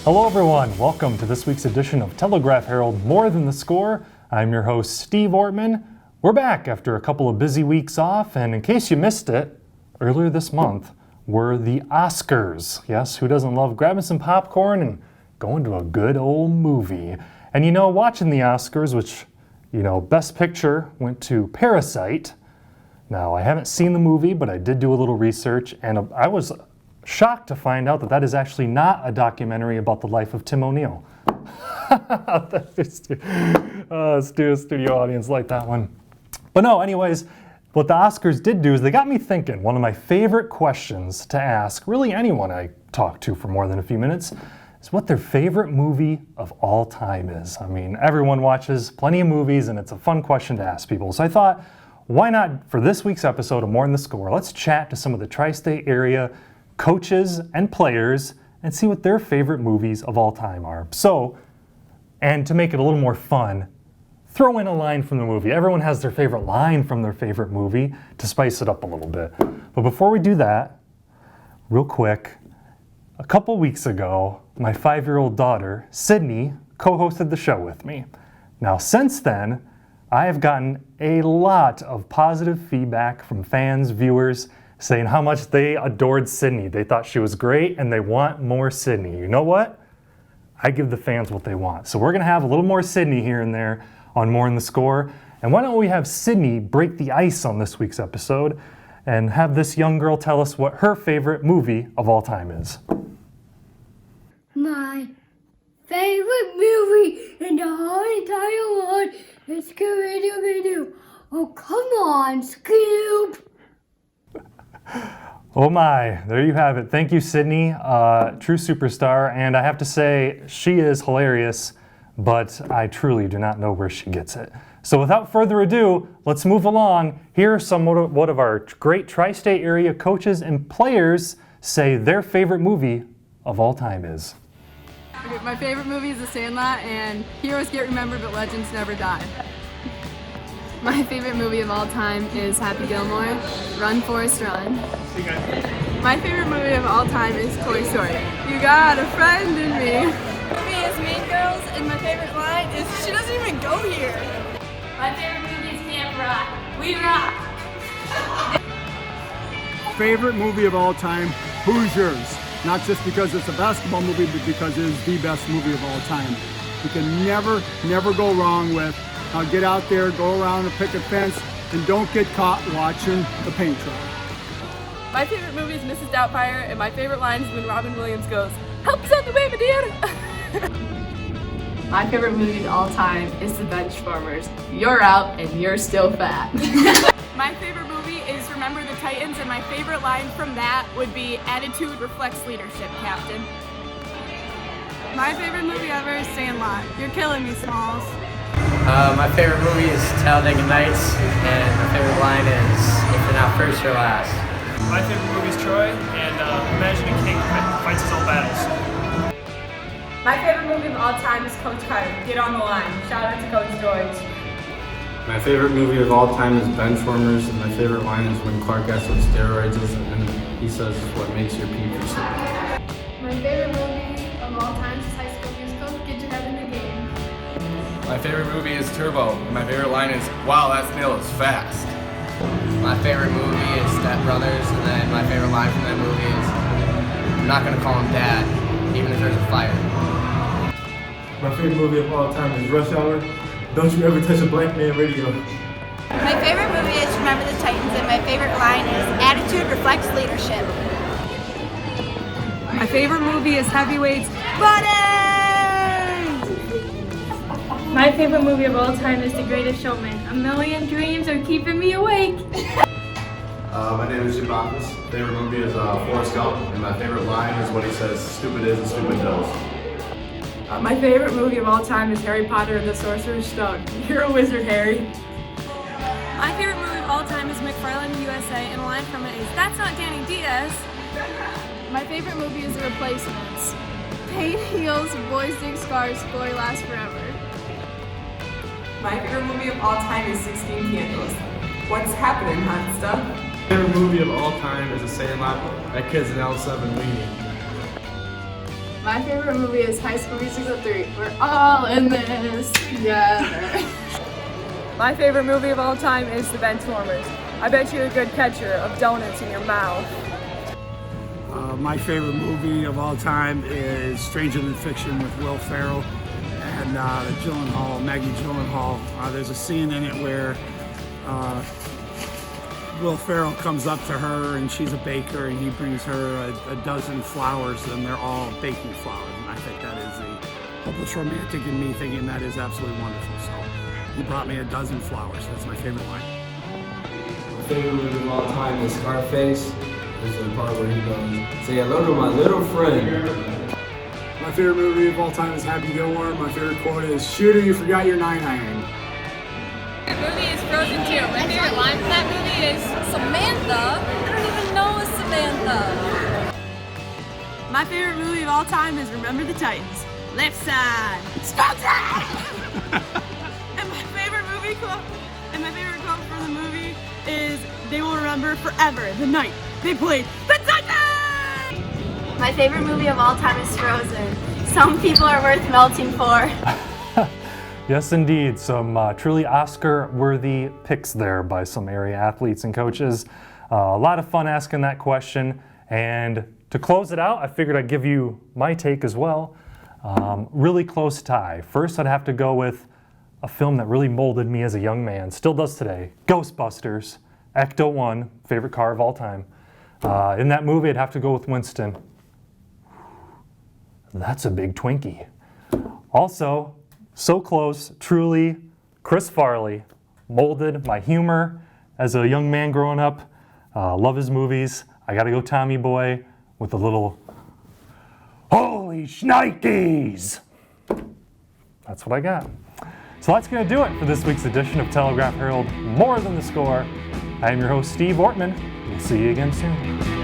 Hello everyone, welcome to this week's edition of Telegraph Herald More Than the Score. I'm your host Steve Ortman. We're back after a couple of busy weeks off, and in case you missed it, earlier this month were the Oscars. Yes, who doesn't love grabbing some popcorn and going to a good old movie? And watching the Oscars, which, Best Picture went to Parasite. Now, I haven't seen the movie, but I did do a little research, and I was shocked to find out that that is actually not a documentary about the life of Tim O'Neill. Studio audience liked that one. But no, anyways, what the Oscars did do is they got me thinking. One of my favorite questions to ask, really anyone I talk to for more than a few minutes, is what their favorite movie of all time is. I mean, everyone watches plenty of movies, and it's a fun question to ask people. So I thought, why not, for this week's episode of More Than the Score, let's chat to some of the tri-state area coaches and players and see what their favorite movies of all time are. So, and to make it a little more fun, throw in a line from the movie. Everyone has their favorite line from their favorite movie to spice it up a little bit. But before we do that, real quick, a couple weeks ago, my 5-year-old daughter, Sydney, co-hosted the show with me. Now, since then, I have gotten a lot of positive feedback from fans, viewers, saying how much they adored Sydney. They thought she was great and they want more Sydney. You know what? I give the fans what they want. So we're gonna have a little more Sydney here and there on More in the Score. And why don't we have Sydney break the ice on this week's episode and have this young girl tell us what her favorite movie of all time is. My favorite movie in the whole entire world is Scooby-Doo. Oh, come on, Scoop! Oh my, there you have it. Thank you, Sydney, true superstar. And I have to say, she is hilarious, but I truly do not know where she gets it. So without further ado, let's move along. Here are some what of our great tri-state area coaches and players say their favorite movie of all time is. Okay, my favorite movie is The Sandlot, and heroes get remembered but legends never die. My favorite movie of all time is Happy Gilmore, Run Forrest Run. My favorite movie of all time is Toy Story. You got a friend in me. Me is Mean Girls, and my favorite line is, she doesn't even go here. My favorite movie is Camp Rock. We rock! Favorite movie of all time, Hoosiers. Not just because it's a basketball movie, but because it is the best movie of all time. You can never go wrong with get out there, go around a picket fence, and don't get caught watching the paint dry. My favorite movie is Mrs. Doubtfire, and my favorite line is when Robin Williams goes, "Help us out the way, my dear!" My favorite movie of all time is The Benchwarmers. You're out and you're still fat. My favorite movie is Remember the Titans, and my favorite line from that would be, "Attitude reflects leadership, Captain." My favorite movie ever is Sandlot. You're killing me, Smalls. My favorite movie is Talladega Nights, and my favorite line is, "If you're not first, you're last." My favorite movie is Troy, and Imagine a King fights his own battles. My favorite movie of all time is Coach Carter. Get on the line. Shout out to Coach George. My favorite movie of all time is Benchwarmers, and my favorite line is when Clark asks what steroids is, and he says, "What makes your pee so?" My favorite movie of all time is High School Musical, Get Your Head in the Game. My favorite movie is Turbo, and my favorite line is, "Wow, that snail is fast." My favorite movie is Step Brothers, and then my favorite line from that movie is, "I'm not gonna call him Dad, even if there's a fire." My favorite movie of all time is Rush Hour. Don't you ever touch a black man radio. My favorite movie is Remember the Titans, and my favorite line is, "Attitude reflects leadership." My favorite movie is Heavyweights. Buddy! My favorite movie of all time is The Greatest Showman. A million dreams are keeping me awake. My name is Jim Bacchus. Favorite movie is Forrest Gump, and my favorite line is when he says, "Stupid is and stupid does." My favorite movie of all time is Harry Potter and the Sorcerer's Stone. You're a wizard, Harry. My favorite movie of all time is McFarlane USA, and a line from it is, "That's not Danny Diaz." My favorite movie is The Replacements. Pain heals, boys dig scars, glory lasts forever. My favorite movie of all time is 16 Candles. What's happening, hot stuff? My favorite movie of all time is The Sandlot. That kid's an L7 leading. My favorite movie is High School Musical 3. We're all in this together. My favorite movie of all time is The Benchwarmers. I bet you're a good catcher of donuts in your mouth. My favorite movie of all time is Stranger Than Fiction with Will Ferrell and Maggie Gyllenhaal. There's a scene in it where Will Ferrell comes up to her and she's a baker and he brings her a dozen flowers and they're all baking flowers. And I think that is the hopeless romantic in me thinking that is absolutely wonderful. So he brought me a dozen flowers. That's my favorite line. My favorite movie of all time is Scarface. There's the part where he goes, say hello to my little friend. My favorite movie of all time is Happy Gilmore. My favorite quote is, "Shooter, you forgot your 9-iron." My favorite movie is Frozen 2. My favorite line from that movie is Samantha. I don't even know a Samantha. My favorite movie of all time is Remember the Titans. Left side. Sponsor! And my favorite quote from the movie is, they will remember forever the night they played the Titans! My favorite movie of all time is Frozen. Some people are worth melting for. Yes, indeed. Some truly Oscar-worthy picks there by some area athletes and coaches. A lot of fun asking that question. And to close it out, I figured I'd give you my take as well. Really close tie. First, I'd have to go with a film that really molded me as a young man, still does today, Ghostbusters, Ecto 1, favorite car of all time. In that movie, I'd have to go with Winston. That's a big Twinkie. Also, so close, truly, Chris Farley molded my humor as a young man growing up. Love his movies. I gotta go Tommy Boy with a little, holy shnikes! That's what I got. So that's gonna do it for this week's edition of Telegraph Herald More Than the Score. I am your host, Steve Ortman. We'll see you again soon.